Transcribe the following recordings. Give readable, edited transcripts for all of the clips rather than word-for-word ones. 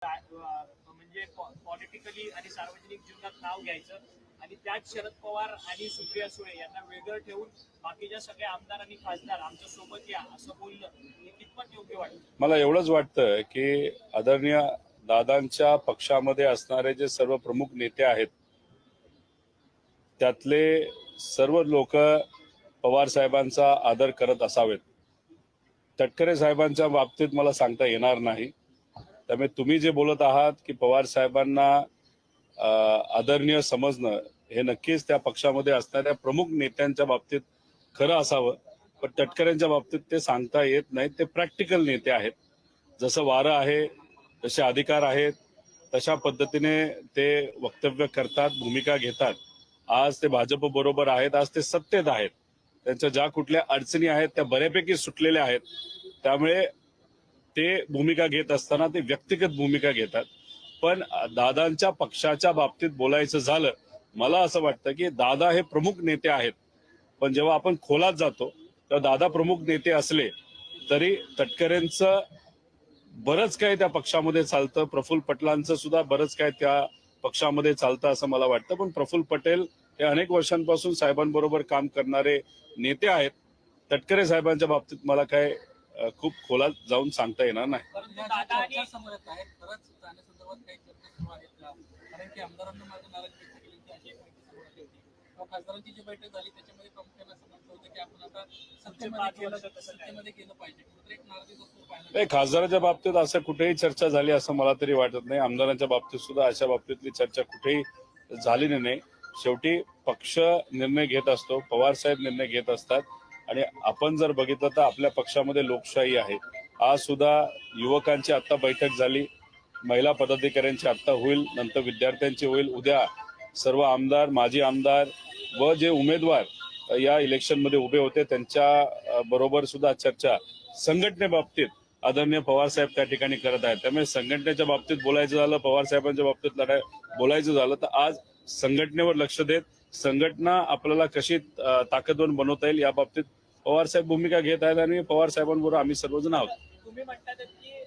म्हणजे पॉलिटिकली आणि सार्वजनिक जीवनात नाव घ्यायचं आणि त्यात शरद पवार आणि सुप्रिया सुळे यांना वेगळं ठेवून बाकीच्या सगळ्या आमदार आणि खासदार आमच्या सोबत या असं बोलणं हे कितपत योग्य वाटतं? मला एवढंच वाटतं की आदरणीय दादांच्या पक्षामध्ये असणारे जे सर्व प्रमुख नेते आहेत त्यातले सर्व लोक पवार साहेबांचा आदर करत असावेत. तटकरे साहेबांच्या बाबतीत मला सांगता येणार नाही. त्यामुळे तुम्ही जे बोलत आहात की पवार साहेबांना आदरणीय समजणं हे नक्कीच त्या पक्षामध्ये असणाऱ्या प्रमुख नेत्यांच्या बाबतीत खरं असावं, पण तटकरेंच्या बाबतीत ते सांगता येत नाही. ते प्रॅक्टिकल नेते आहेत. जसं वारं आहे, जसे अधिकार आहेत, तशा पद्धतीने ते वक्तव्य करतात, भूमिका घेतात. आज ते भाजप बरोबर आहेत, आज ते सत्तेत आहेत. त्यांच्या ज्या कुठल्या अडचणी आहेत त्या बऱ्यापैकी सुटलेल्या आहेत. त्यामुळे ते भूमिका घेत असताना ते व्यक्तिगत भूमिका घेतात. पण दादांच्या पक्षाच्या बाबतीत बोलायचं झालं, मला असं वाटतं की दादा हे प्रमुख नेते आहेत. पण जेव्हा आपण खोलात जातो तेव्हा दादा प्रमुख नेते असले तरी तटकरेंचं बरंच काही त्या पक्षामध्ये चालतं. प्रफुल्ल पटेलांचं सुद्धा बरंच काही त्या पक्षामध्ये चालतं असं मला वाटतं. पण प्रफुल्ल पटेल हे अनेक वर्षांपासून साहेबांबरोबर काम करणारे नेते आहेत. तटकरे साहेबांच्या बाबतीत मला काय खूप खोलात जाऊन सांगता येणार नाही. खासदारांची जी बैठक झाली त्याच्यामध्ये प्रामुख्याने असं म्हटलं होतं की आपण आता सत्तेमध्ये गेलं पाहिजे. नाही, खासदाराच्या बाबतीत असं कुठेही चर्चा झाली असं मला तरी वाटत नाही. आमदारांच्या बाबतीत सुद्धा अशा बाबतीतली चर्चा कुठेही झालेली नाही. शेवटी पक्ष निर्णय घेत असतो, पवार साहेब निर्णय घेत असतात. आणि आपण जर बघितलं तर आपल्या पक्षामध्ये लोकशाही आहे. आज सुद्धा युवकांची आता बैठक झाली, महिला पदाधिकाऱ्यांची आता होईल, नंतर विद्यार्थ्यांची होईल. उद्या सर्व आमदार, माजी आमदार व जे उमेदवार या इलेक्शनमध्ये उभे होते त्यांच्या बरोबर सुद्धा चर्चा संघटनेबाबतीत आदरणीय पवार साहेब त्या ठिकाणी करत आहेत. त्यामुळे संघटनेच्या बाबतीत बोलायचं झालं, पवार साहेबांच्या बाबतीत बोलायचं झालं तर आज संघटनेवर लक्ष देत संघटना आपल्याला कशी ताकदवान बनवता येईल या बाबतीत पवार साहेब भूमिका घेत आहेत आणि पवार साहेबांबरोबर आम्ही सर्वजण आहोत. तुम्ही म्हणतात की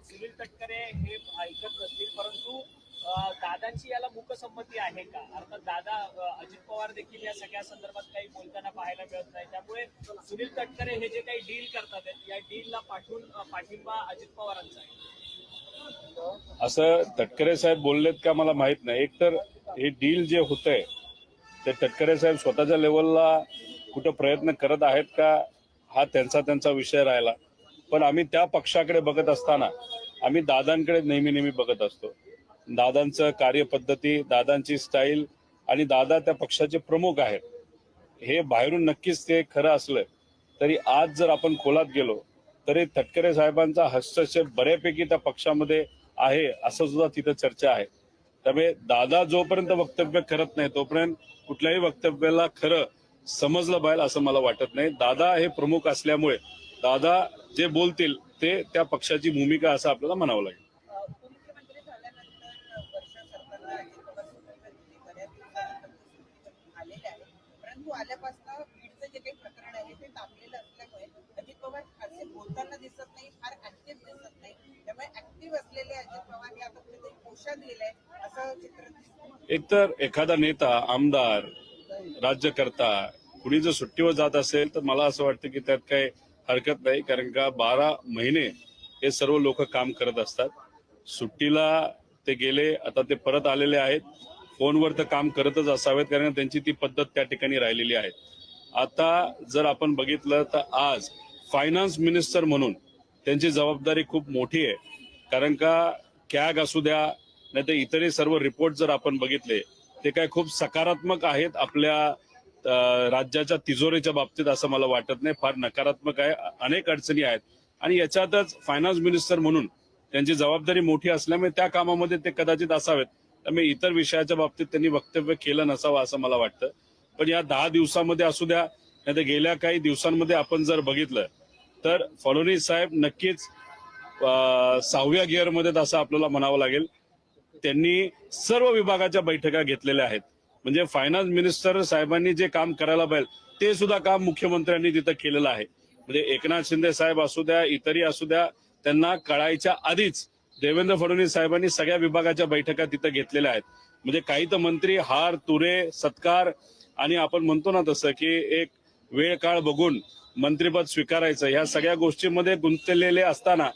सुनील तटकरे हे ऐकत नसतील, परंतु दादांची याला मूकसंमती आहे का? अर्थात दादा अजित पवार देखील या सगळ्या संदर्भात काही बोलताना पाहायला मिळत नाही. त्यामुळे सुनील तटकरे हे जे काही डील करतात या डीलला पाठिंबा अजित पवारांचा आहे असं तटकरे साहेब बोललेत का मला माहित नाही. एकतर हे डील जे होतंय ते तटकरे साहेब स्वतःच्या लेवलला कुठं प्रयत्न करत आहेत का हा त्यांचा विषय राहिला. पण आम्ही त्या पक्षाकडे बघत असताना आम्ही दादांकडे नेहमी बघत असतो. दादांचं कार्यपद्धती, दादांची स्टाईल आणि दादा त्या पक्षाचे प्रमुख आहेत. हे बाहेरून नक्कीच ते खरं असलं तरी आज जर आपण खोलात गेलो तरी तटकरे साहेबांचा हस्तक्षेप बऱ्यापैकी त्या पक्षामध्ये आहे असं सुद्धा तिथं चर्चा आहे. त्यामुळे दादा जोपर्यंत वक्तव्य करत नाही तोपर्यंत कुठल्याही वक्तव्याला खरं समजलं पाहिजे असं मला वाटत नाही. दादा हे प्रमुख असल्यामुळे दादा जे बोलतील ते त्या पक्षाची भूमिका असं आपल्याला म्हणावं लागेल. आल्यापासून बीडचं जे काही प्रकरण आहे ते तापलेलं असल्यामुळे अजित पवार असे बोलताना दिसत नाही, फार ऍक्टिव्ह दिसत नाही. त्यामुळे ऍक्टिव्ह असलेले अजित पवार या कुठेतरी पोषात गेले असं चित्र दिसतं. एकतर एखादा नेता, आमदार, राज्यकर्ता कुणी जर सुट्टीवर जात असेल तर मला असं वाटतं की त्यात काही हरकत नाही. कारण का 12 महिने हे सर्व लोक काम करत असतात. सुट्टीला ते गेले, आता ते परत आलेले आहेत. फोनवर तर काम करतच असावेत कारण त्यांची ती पद्धत त्या ठिकाणी राहिलेली आहे. आता जर आपण बघितलं तर आज फायनान्स मिनिस्टर म्हणून त्यांची जबाबदारी खूप मोठी आहे. कारण का कॅग असू द्या नाही तर इतरही सर्व रिपोर्ट जर आपण बघितले ते काय खूप सकारात्मक आहेत आपल्या राज्याच्या तिजोरीच्या बाबतीत असं मला वाटत नाही. फार नकारात्मक आहे, अनेक अडचणी आहेत आणि याच्यातच फायनान्स मिनिस्टर म्हणून त्यांची जबाबदारी मोठी असल्यामुळे त्या कामामध्ये ते कदाचित असावेत. त्यामुळे इतर विषयाच्या बाबतीत त्यांनी वक्तव्य केलं नसावं असं मला वाटतं. पण या 10 दिवसामध्ये असू द्या नाही तर गेल्या काही दिवसांमध्ये आपण जर बघितलं तर फडणवीस साहेब नक्कीच 6व्या गिअरमध्ये असं आपल्याला म्हणावं लागेल. त्यांनी सर्व विभागाच्या बैठका घेतलेल्या आहेत. म्हणजे फायनान्स मिनिस्टर साहेबांनी जे काम करायला पाहिजे ते सुद्धा काम मुख्यमंत्र्यांनी तिथं केलेलं आहे. म्हणजे एकनाथ शिंदे साहेब असू द्या, इतरही असू द्या, त्यांना कळायच्या आधीच देवेंद्र फडणवीस साहेबांनी सगळ्या विभागाच्या बैठका तिथं घेतलेल्या आहेत. म्हणजे काही तर मंत्री हार तुरे सत्कार आणि आपण म्हणतो ना तसं की एक वेळ काळ बघून मंत्रिपद स्वीकारायचं, ह्या सगळ्या गोष्टींमध्ये गुंतलेले असताना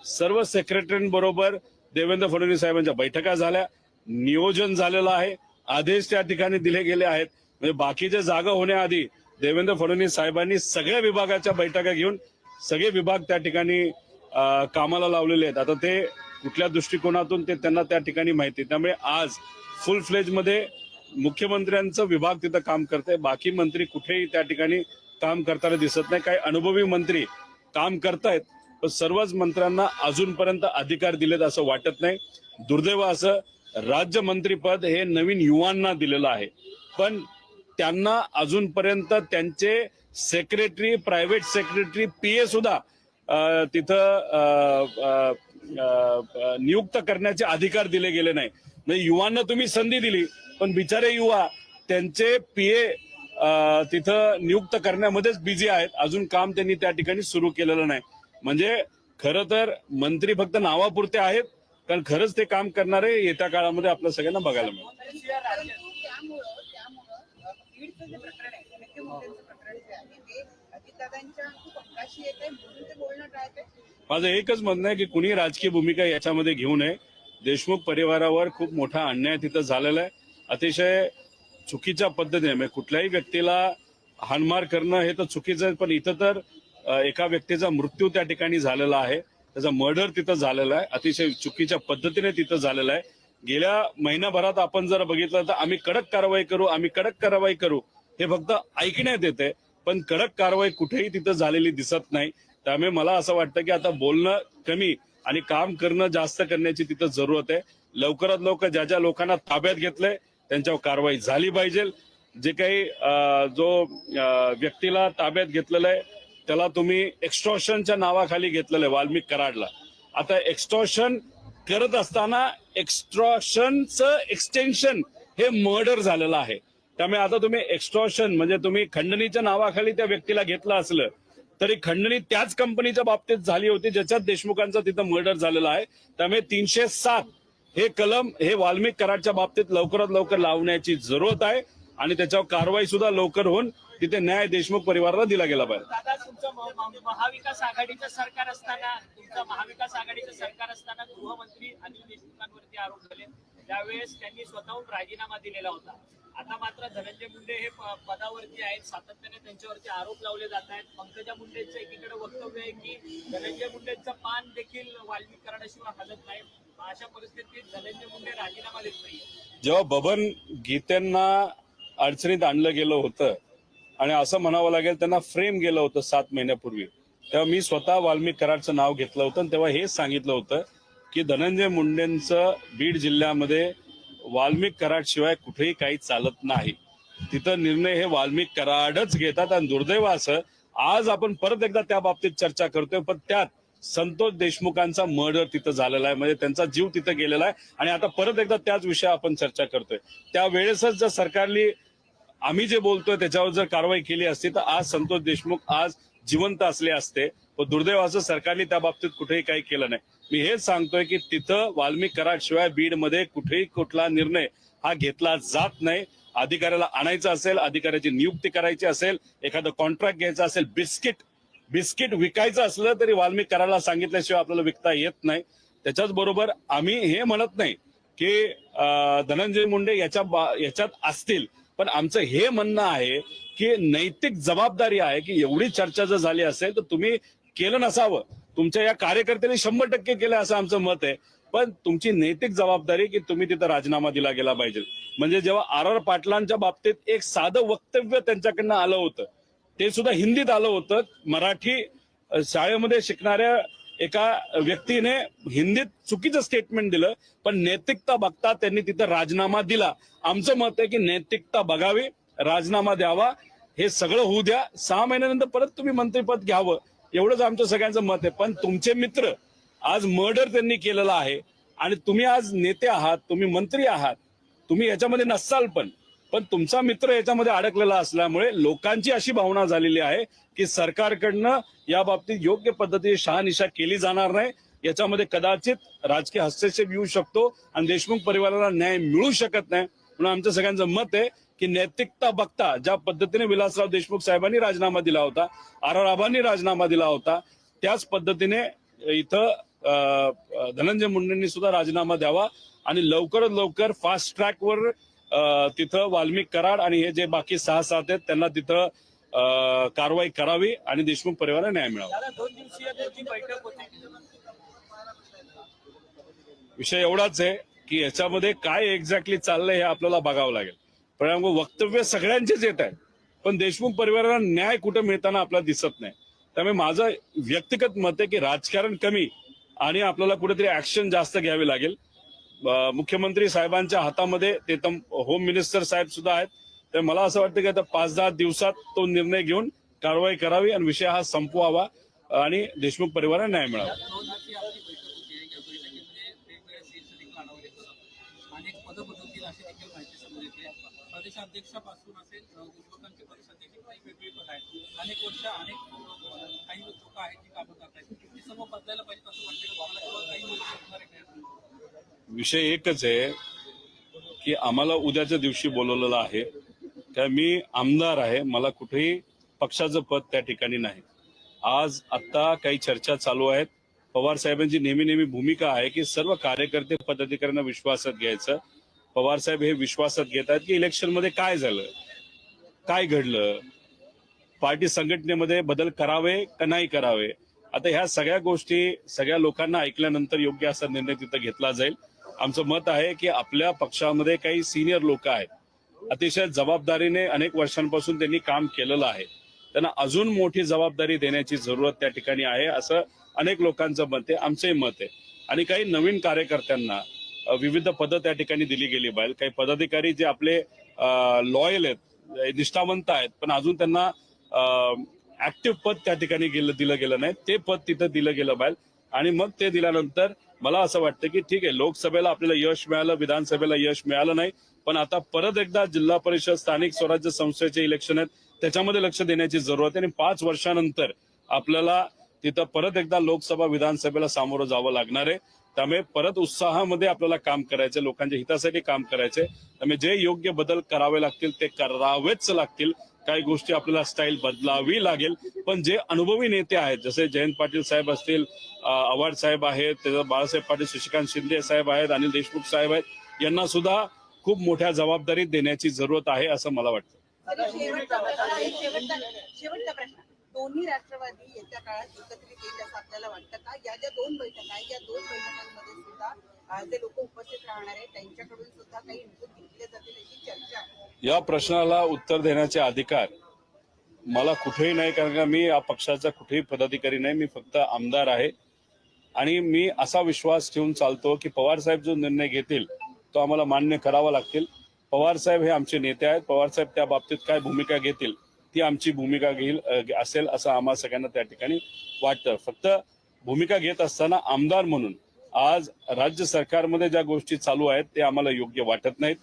सर्व सेक्रेटरींबरोबर देवेंद्र फडणवीस साहेबांच्या बैठका झाल्या, नियोजन झालेलं आहे, आदेश त्या ठिकाणी दिले गेले आहेत. म्हणजे बाकीचे जागा होण्याआधी देवेंद्र फडणवीस साहेबांनी सगळ्या विभागाच्या बैठका घेऊन सगळे विभाग त्या ठिकाणी कामाला लावलेले आहेत. आता ते कुठल्या दृष्टिकोनातून ते त्यांना त्या ठिकाणी माहिती. त्यामुळे आज फुल फ्लेज मध्ये मुख्यमंत्र्यांचं विभाग तिथं काम करते, बाकी मंत्री कुठेही त्या ठिकाणी काम करताना दिसत नाही. काही अनुभवी मंत्री काम करतायत, पण सर्वच मंत्र्यांना अजूनपर्यंत अधिकार दिलेत असं वाटत नाही. दुर्दैव असं राज्यमंत्रीपद हे नवीन युवांना दिलेलं आहे, पण त्यांना अजूनपर्यंत त्यांचे सेक्रेटरी, प्रायव्हेट सेक्रेटरी, पीए सुद्धा तिथं नियुक्त करण्याचे अधिकार दिले गेले नाही. म्हणजे युवांना तुम्ही संधी दिली, पण बिचारे युवा त्यांचे पीए तिथं नियुक्त करण्यामध्येच बिझी आहेत, अजून काम त्यांनी त्या ठिकाणी सुरू केलेलं नाही. म्हणजे खरं तर मंत्री फक्त नावापुरते आहेत, कारण खरंच ते काम करणारे येत्या काळामध्ये आपल्या सगळ्यांना बघायला मिळेल. त्यामुळं बीडचं जे प्रकरण आहे, धनंजय मुंडेंचं प्रकरण जे आहे ते अजितदादांच्या खूप अवकाशी येत आहे म्हणून ते बोलणं टाळत. माझं एकच म्हणणं आहे की कुणी राजकीय भूमिका याच्यामध्ये घेऊ नये. देशमुख परिवारावर खूप मोठा अन्याय तिथं झालेला आहे, अतिशय चुकीच्या पद्धतीने. म्हणजे कुठल्याही व्यक्तीला हाणमार करणं हे तर चुकीचं आहे, पण इथं तर एका व्यक्तीचा मृत्यू त्या ठिकाणी झालेला आहे, त्याचा मर्डर तिथं झालेला आहे, अतिशय चुकीच्या पद्धतीने तिथं झालेला आहे. गेल्या महिनाभरात आपण जर बघितलं तर आम्ही कडक कारवाई करू, आम्ही कडक कारवाई करू हे फक्त ऐकण्यात येते, पण कडक कारवाई कुठेही तिथं झालेली दिसत नाही. त्यामुळे मला असं वाटतं की आता बोलणं कमी आणि काम करणं जास्त करण्याची तिथं जरूरत आहे. लवकरात लवकर ज्या ज्या लोकांना ताब्यात घेतलंय त्यांच्यावर कारवाई झाली पाहिजे. जे काही जो व्यक्तीला ताब्यात घेतलेलं आहे त्याला तुम्ही एक्स्टॉर्शनच्या नावाखाली घेतलेलं आहे वाल्मिक कराडला. आता एक्स्टॉर्शन करत असताना एक्स्ट्रॉशनचं एक्सटेन्शन हे मर्डर झालेलं आहे. त्यामुळे आता तुम्ही एक्स्ट्रॉशन म्हणजे तुम्ही खंडणीच्या नावाखाली त्या व्यक्तीला घेतलं असलं तरी खंडणी त्याच कंपनीच्या बाबतीत झाली होती ज्याच्यात देशमुखांचा तिथं मर्डर झालेला आहे. त्यामुळे 307 हे कलम हे वाल्मिक कराडच्या बाबतीत लवकरात लवकर लावण्याची जरूरत आहे आणि त्याच्यावर कारवाई सुद्धा लवकर होऊन तिथे न्याय देशमुख परिवाराला दिला गेला पाहिजे. दादा, तुमचं महाविकास आघाडीचं सरकार असताना गृहमंत्री अनिल देशमुखांवरती आरोप झाले, त्यावेळेस त्यांनी स्वतःहून राजीनामा दिलेला होता. आता मात्र धनंजय मुंडे हे पदावरती आहेत, सातत्याने त्यांच्यावरती आरोप लावले जात आहेत. पंकजा मुंडेंचं एकीकडे वक्तव्य आहे की धनंजय मुंडेंचं पान देखील वाल्मिक कराडाशिवाय हलत नाही. अशा परिस्थितीत धनंजय मुंडे राजीनामा देत नाहीये. जेव्हा बबन गीतेंना अडचणीत आणलं गेलं होतं आणि असं म्हणावं लागेल त्यांना फ्रेम गेलं होतं 7 महिन्यापूर्वी, तेव्हा मी स्वतः वाल्मिक कराडचं नाव घेतलं होतं आणि तेव्हा हेच सांगितलं होतं की धनंजय मुंडेंचं बीड जिल्ह्यामध्ये वाल्मिक कराड शिवाय कुठेही काही चालत नाही. तिथं निर्णय हे वाल्मिक कराडच घेतात. आणि दुर्दैव असं आज आपण परत एकदा त्या बाबतीत चर्चा करतोय, पण त्यात संतोष देशमुखांचा मर्डर तिथं झालेला आहे, म्हणजे त्यांचा जीव तिथं गेलेला आहे आणि आता परत एकदा त्याच विषयावर आपण चर्चा करतोय. त्यावेळेसच जर सरकारने आम्ही जे बोलतोय त्याच्यावर जर कारवाई केली असती तर आज संतोष देशमुख आज जिवंत असले असते, पण दुर्दैव असं सरकारने त्या बाबतीत कुठेही काही केलं नाही. मी हेच सांगतोय की तिथं वाल्मिक कराड शिवाय बीडमध्ये कुठेही कुठला निर्णय हा घेतला जात नाही. अधिकाऱ्याला आणायचं असेल, अधिकाऱ्याची नियुक्ती करायची असेल, एखादं कॉन्ट्रॅक्ट घ्यायचं असेल, बिस्किट विकायचं असलं तरी वाल्मिक कराडला सांगितल्याशिवाय आपल्याला विकता येत नाही. त्याच्याच बरोबर आम्ही हे म्हणत नाही की धनंजय मुंडे याच्यात असतील, पण आमचं हे म्हणणं आहे की नैतिक जबाबदारी आहे की एवढी चर्चा जर झाली असेल तर तुम्ही केलं नसावं. तुमच्या या कार्यकर्त्यांनी 100% केलं असं आमचं मत आहे, पण तुमची नैतिक जबाबदारी की तुम्ही तिथं राजीनामा दिला गेला पाहिजे. म्हणजे जेव्हा आर पाटलांच्या बाबतीत एक साधं वक्तव्य त्यांच्याकडनं आलं होतं, ते सुद्धा हिंदीत आलं होतं. मराठी शाळेमध्ये शिकणाऱ्या एका व्यक्तीने हिंदीत चुकीचं स्टेटमेंट दिलं, पण नैतिकता बघता त्यांनी तिथं राजीनामा दिला. आमचं मत आहे की नैतिकता बघावी, राजीनामा द्यावा, हे सगळं होऊ द्या. 6 महिन्यानंतर परत तुम्ही मंत्रिपद घ्यावं, एवढंच आमचं सगळ्यांचं मत आहे. पण तुमचे मित्र आज मर्डर त्यांनी केलेला आहे आणि तुम्ही आज नेते आहात, तुम्ही मंत्री आहात, तुम्ही याच्यामध्ये नसाल, पण तुमचा मित्र याच्यामध्ये अडकलेला असल्यामुळे लोकांची अशी भावना झालेली आहे की सरकारकडनं या बाबतीत योग्य पद्धतीने शहानिशा केली जाणार नाही. याच्यामध्ये कदाचित राजकीय हस्तक्षेप येऊ शकतो आणि देशमुख परिवाराला न्याय मिळू शकत नाही. म्हणून आमचं सगळ्यांचं मत आहे की नैतिकता बघता ज्या पद्धतीने विलासराव देशमुख साहेबांनी राजीनामा दिला होता, आर आबांनी राजीनामा दिला होता, त्याच पद्धतीने इथं धनंजय मुंडेंनी सुद्धा राजीनामा द्यावा आणि लवकरात लवकर फास्ट ट्रॅकवर तिथं वाल्मिक कराड आणि हे जे बाकी 6-7 आहेत त्यांना तिथं कारवाई करावी आणि देशमुख परिवाराला न्याय मिळावा. दादा 2 दिवसीय त्यांची बैठक होती. विषय एवढाच आहे की याच्यामध्ये काय एक्झॅक्टली चाललंय हे आपल्याला बघावं लागेल. पण वक्तव्य सगळ्यांचेच येत आहे, पण देशमुख परिवाराला न्याय कुठं मिळताना आपल्याला दिसत नाही. त्यामुळे माझं व्यक्तिगत मत आहे की राजकारण कमी आणि आपल्याला कुठेतरी ऍक्शन जास्त घ्यावी लागेल. मुख्यमंत्री साहेबांच्या हातामध्ये ते तर होम मिनिस्टर साहेब सुद्धा आहेत. तर मला असं वाटतं की आता 5-10 दिवसात तो निर्णय घेऊन कारवाई करावी आणि विषय हा संपवावा आणि देशमुख परिवाराला न्याय मिळावा. 2 दिवशी आपली बैठक होती. या बैठकीमध्ये वेगवेगळ्या सीट्स देखील आढावा घेतला. अनेक पदं बदलतील अशी देखील माहिती समोर येते. प्रदेशाध्यक्षापासून असेल देशमुखांचे प्रदेशाध्यक्ष काही वेगळी पद आहेत. अनेक वर्ष काही लोक आहेत जी कामं करतायत. ती सर्व बदलायला पाहिजे असं वाटतं का भावना किंवा काही वर्ष होणार आहे का? विषय एकच आहे की आम्हाला उद्याच्या दिवशी बोलवलेलं आहे. काय मी आमदार आहे, मला कुठेही पक्षाचं पद त्या ठिकाणी नाही. आज आत्ता काही चर्चा चालू आहेत. पवार साहेबांची नेहमी भूमिका आहे की सर्व कार्यकर्ते पदाधिकाऱ्यांना विश्वासात घ्यायचं. पवार साहेब हे विश्वासात घेत आहेत की इलेक्शनमध्ये काय झालं, काय घडलं, पार्टी संघटनेमध्ये बदल करावे का नाही करावे. आता ह्या सगळ्या गोष्टी सगळ्या लोकांना ऐकल्यानंतर योग्य असा निर्णय तिथं घेतला जाईल. आमचं मत आहे की आपल्या पक्षामध्ये काही सिनियर लोक आहेत, अतिशय जबाबदारीने अनेक वर्षांपासून त्यांनी काम केलेलं आहे. त्यांना अजून मोठी जबाबदारी देण्याची जरूरत त्या ठिकाणी आहे असं अनेक लोकांचं मत आहे, आमचंही मत आहे. आणि काही नवीन कार्यकर्त्यांना विविध पदं त्या ठिकाणी दिली गेली पाहिजे. काही पदाधिकारी जे आपले लॉयल आहेत, निष्ठावंत आहेत, पण अजून त्यांना ऍक्टिव्ह पद त्या ठिकाणी दिलं गेलं नाही, ते पद तिथं दिलं गेलं पाहिजे. आणि मग ते दिल्यानंतर मला असं वाटतं की ठीक आहे, लोकसभेला आपल्याला यश मिळालं, विधानसभेला यश मिळालं नाही, पण आता परत एकदा जिल्हा परिषद स्थानिक स्वराज्य संस्थेचे इलेक्शन आहेत त्याच्यामध्ये लक्ष देण्याची जरूरत आहे. आणि 5 वर्षानंतर आपल्याला तिथं परत एकदा लोकसभा विधानसभेला सामोरं जावं लागणार आहे. त्यामुळे परत उत्साहामध्ये आपल्याला काम करायचं, लोकांच्या हितासाठी काम करायचंय. त्यामुळे जे योग्य बदल करावे लागतील ते करावेच लागतील. काही गोष्टी आपल्याला स्टाईल बदलावी लागेल, पण जे अनुभवी नेते आहेत जसे जयंत पाटील साहेब असतील, आव्हाड साहेब आहेत, त्याचं बाळासाहेब पाटील, शशिकांत शिंदे साहेब आहेत, अनिल देशमुख साहेब आहेत, यांना सुद्धा खूप मोठ्या जबाबदारी देण्याची जरूरत आहे असं मला वाटतं. शेवटचा प्रश्न, दोन्ही राष्ट्रवादी येत्या काळात एकत्रित येईल असं आपल्याला वाटतं का? या ज्या 2 बैठका आहेत, या 2 बैठकांमध्ये सुद्धा जे लोक उपस्थित राहणार आहेत त्यांच्याकडून सुद्धा काही इनपुट घेतले जातील अशी चर्चा आहे. या प्रश्नाला उत्तर देण्याचे अधिकार मला कुठेही नाही, कारण का मी या पक्षाचा कुठेही पदाधिकारी नाही, मी फक्त आमदार आहे. आणि मी असा विश्वास ठेवून चालतो की पवार साहेब जो निर्णय घेतील तो आम्हाला मान्य करावा लागतील. पवार साहेब हे आमचे नेते आहेत. पवार साहेब त्या बाबतीत काय भूमिका घेतील ती आमची भूमिका असेल असं आम्हा सगळ्यांना त्या ठिकाणी वाटतं. फक्त भूमिका घेत असताना आमदार म्हणून आज राज्य सरकारमध्ये ज्या गोष्टी चालू आहेत ते आम्हाला योग्य वाटत नाहीत.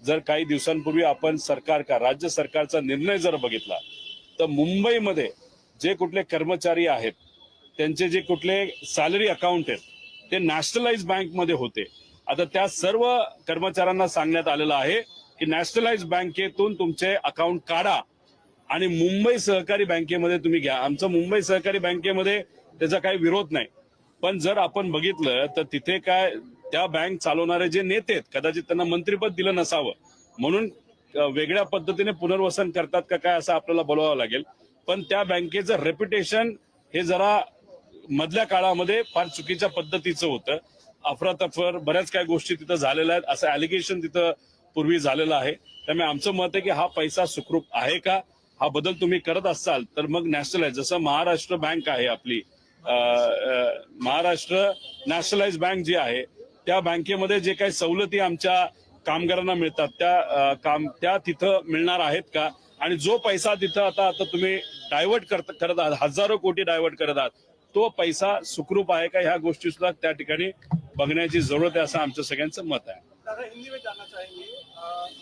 जर काही दिवसांपूर्वी आपण राज्य सरकारचा निर्णय जर बघितला तर मुंबईमध्ये जे कुठले कर्मचारी आहेत त्यांचे जे कुठले सॅलरी अकाउंट आहेत ते नॅशनलाइज बँकमध्ये होते. आता त्या सर्व कर्मचाऱ्यांना सांगण्यात आलेलं आहे की नॅशनलाइज बँकेतून तुमचे अकाउंट काढा आणि मुंबई सहकारी बँकेमध्ये तुम्ही घ्या. आमचं मुंबई सहकारी बँकेमध्ये त्याचा काही विरोध नाही, पण जर आपण बघितलं तर तिथे काय त्या बँक चालवणारे जे नेते आहेत कदाचित त्यांना मंत्रिपद दिलं नसावं म्हणून वेगळ्या पद्धतीने पुनर्वसन करतात का काय असं आपल्याला बोलावं लागेल. पण त्या बँकेचं रेप्युटेशन हे जरा मधल्या काळामध्ये फार चुकीच्या पद्धतीचं होतं. अफरातफर बऱ्याच काही गोष्टी तिथं झालेल्या आहेत असं अलिगेशन तिथं पूर्वी झालेलं आहे. त्यामुळे आमचं मत आहे की हा पैसा सुखरूप आहे का, हा बदल तुम्ही करत असाल तर मग नॅशनलाइज जसं महाराष्ट्र बँक आहे आपली, महाराष्ट्र नॅशनलाइज बँक जी आहे त्या बँकेमध्ये जे काही सवलती आमच्या कामगारांना मिळतात त्या तिथं मिळणार आहेत का. आणि जो पैसा तिथं आता तुम्ही डायव्हर्ट करत आहात, हजारो कोटी डायव्हर्ट करत आहात, तो पैसा सुखरूप आहे का, ह्या गोष्टी सुद्धा त्या ठिकाणी बघण्याची जरूरत आहे असं आमचं सगळ्यांचं मत आहे. हिंदी में जानना चाहेंगे,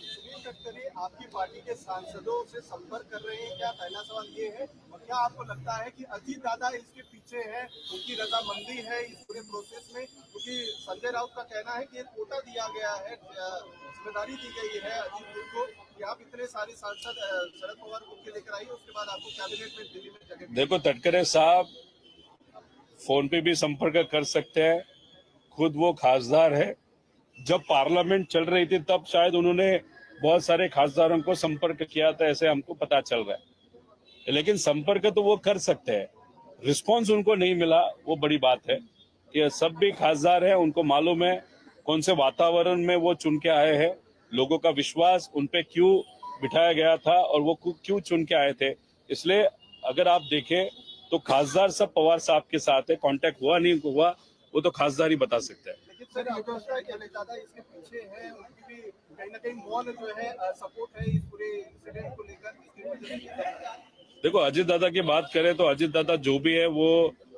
सुनील तटकरे आपकी पार्टी के सांसदों से संपर्क कर रहे हैं क्या? पहला सवाल ये है। और क्या आपको लगता है कि अजीत दादा इसके पीछे है, उनकी रजामंदी है इस पूरे प्रोसेस में? क्योंकि संजय राउत का कहना है कि एक कोटा दिया गया है, जिम्मेदारी दी गई है अजीत को कि आप इतने सारे सांसद शरद पवार को लेकर आइए, उसके बाद आपको कैबिनेट में दिल्ली में जगह। देखो, तटकरे साहब फोन पे भी संपर्क कर सकते हैं, खुद वो खासदार है। जब पार्लियामेंट चल रही थी तब शायद उन्होंने बहुत सारे खासदारों को संपर्क किया था, ऐसे हमको पता चल रहा है। लेकिन संपर्क तो वो कर सकते हैं, रिस्पांस उनको नहीं मिला, वो बड़ी बात है। ये सब भी खासदार है, उनको मालूम है कौन से वातावरण में वो चुन के आए हैं, लोगों का विश्वास उन पे क्यों बिठाया गया था और वो क्यों चुन के आए थे। इसलिए अगर आप देखें तो खासदार सब पवार साहब के साथ है, कांटेक्ट हुआ नहीं हुआ वो तो खासदार ही बता सकते हैं। लेकिन सर आपको लगता है कि अजीत दादा इसके पीछे है, उनकी भी कहीं ना कहीं मौन जो है सपोर्ट है इस पूरे इंसिडेंट को लेकर, इसकी वजह से? देखो, अजीत दादा की बात करें तो अजीत दादा जो भी है वो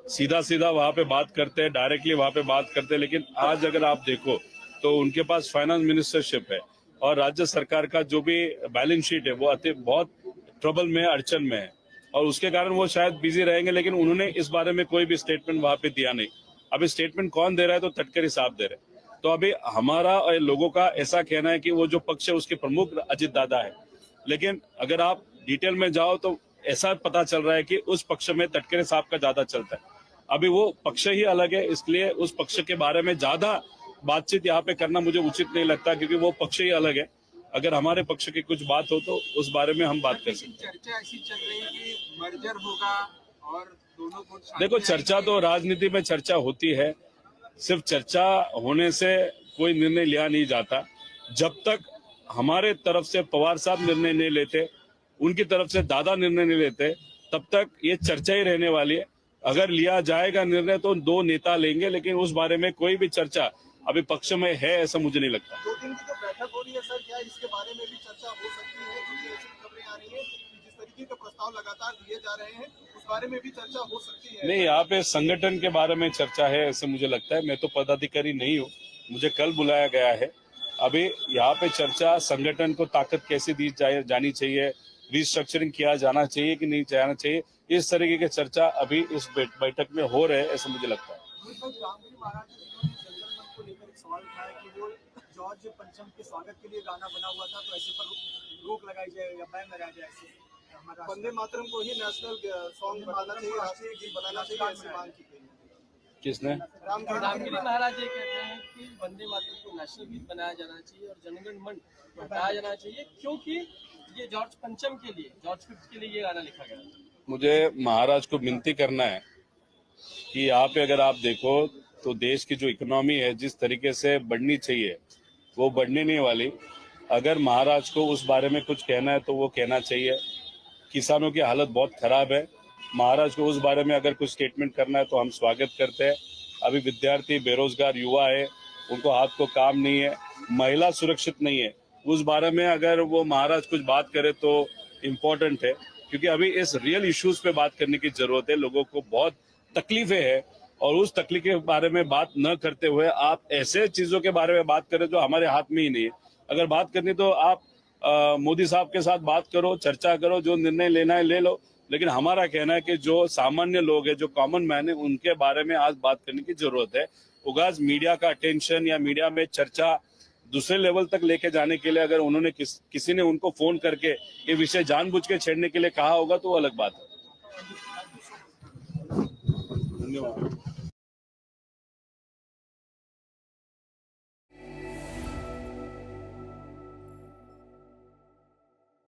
सीधा सीधा वहां पे बात करते हैं, डायरेक्टली वहां पे बात करते हैं। लेकिन आज अगर आप देखो तो उनके पास फाइनेंस मिनिस्टरशिप है और राज्य सरकार का जो भी बैलेंस शीट है वो बहुत ट्रबल में, अड़चन में है और उसके कारण वो शायद बिजी रहेंगे। लेकिन उन्होंने इस बारे में कोई भी स्टेटमेंट वहां पे दिया नहीं। अभी स्टेटमेंट कौन दे रहा है? तो तटकरे साहब दे रहे हैं। तो अभी हमारा और लोगों का ऐसा कहना है कि वो जो पक्ष है उसके प्रमुख अजीत दादा है। लेकिन अगर आप डिटेल में जाओ तो ऐसा पता चल रहा है कि उस पक्ष में तटकरे साहब का ज्यादा चलता है। अभी वो पक्ष ही अलग है, इसलिए उस पक्ष के बारे में ज्यादा बातचीत यहाँ पे करना मुझे उचित नहीं लगता, क्योंकि वो पक्ष ही अलग है। अगर हमारे पक्ष की कुछ बात हो तो उस बारे में हम बात कर सकते हैं। चर्चा ऐसी चल रही है कि मर्जर होगा और दोनों को देखो, चर्चा तो राजनीति में चर्चा होती है, सिर्फ चर्चा होने से कोई निर्णय लिया नहीं जाता। जब तक हमारे तरफ से पवार साहब निर्णय नहीं लेते, उनकी तरफ से दादा निर्णय नहीं लेते, तब तक ये चर्चा ही रहने वाली है। अगर लिया जाएगा निर्णय तो दो नेता लेंगे, लेकिन उस बारे में कोई भी चर्चा अभी पक्ष में है ऐसा मुझे नहीं लगता। 2 दिन की जो बैठक हो रही है सर, क्या इसके बारे में भी चर्चा हो सकती है? क्योंकि ऐसी खबरें आ रही है कि जिस तरीके के प्रस्ताव लगातार दिए जा रहे हैं उस बारे में भी चर्चा हो सकती है। नहीं, यहाँ पे संगठन के बारे में चर्चा है ऐसे मुझे लगता है। मैं तो पदाधिकारी नहीं हूँ, मुझे कल बुलाया गया है। अभी यहाँ पे चर्चा संगठन को ताकत कैसे दी जानी चाहिए, रिस्ट्रक्चरिंग किया जाना चाहिए कि नहीं जाना चाहिए, इस तरीके की चर्चा अभी इस बैठक में हो रहे है ऐसा मुझे लगता है। रामगिरी महाराज जी ने जंगल मन को लेकर एक सवाल उठाया कि वो जॉर्ज पंचम के स्वागत के लिए गाना बना हुआ था, तो ऐसे पर रोक लगाई जाए या बैन लगाया जाए। ऐसे वंदे मातरम को ही नेशनल सॉन्ग बनाना चाहिए, राष्ट्रीय गीत बनाना चाहिए, ऐसी मांग की गई। किसने? रामगिरी महाराज ये कहते हैं कि वंदे मातरम को नेशनल गीत बनाया जाना चाहिए और जनगण मन हटाया जाना चाहिए, क्योंकि ये जॉर्ज पंचम के लिए, जॉर्ज फिफ्थ के लिए ये गाना लिखा गया था। मुझे महाराज को विनती करना है कि यहाँ पे अगर आप देखो तो देश की जो इकोनॉमी है जिस तरीके से बढ़नी चाहिए वो बढ़ने नहीं वाली। अगर महाराज को उस बारे में कुछ कहना है तो वो कहना चाहिए। किसानों की हालत बहुत खराब है, महाराज को उस बारे में अगर कुछ स्टेटमेंट करना है तो हम स्वागत करते हैं। अभी विद्यार्थी, बेरोजगार युवा है, उनको हाथ को काम नहीं है, महिला सुरक्षित नहीं है, उस बारे में अगर वो महाराज कुछ बात करे तो इम्पोर्टेंट है, क्योंकि अभी इस रियल इश्यूज पे बात करने की जरूरत है। लोगों को बहुत तकलीफें हैं और उस तकलीफ के बारे में बात न करते हुए आप ऐसे चीजों के बारे में बात करें जो हमारे हाथ में ही नहीं है। अगर बात करनी तो आप मोदी साहब के साथ बात करो, चर्चा करो, जो निर्णय लेना है ले लो। लेकिन हमारा कहना है कि जो सामान्य लोग हैं, जो कॉमन मैन है, उनके बारे में आज बात करने की जरूरत है। उगाज मीडिया का अटेंशन या मीडिया में चर्चा दूसरे लेवल तक लेके जाने के लिए अगर उन्होंने किसी ने उनको फोन करके ये विषय जानबूझ के छेड़ने के लिए कहा होगा तो वो अलग बात है। धन्यवाद।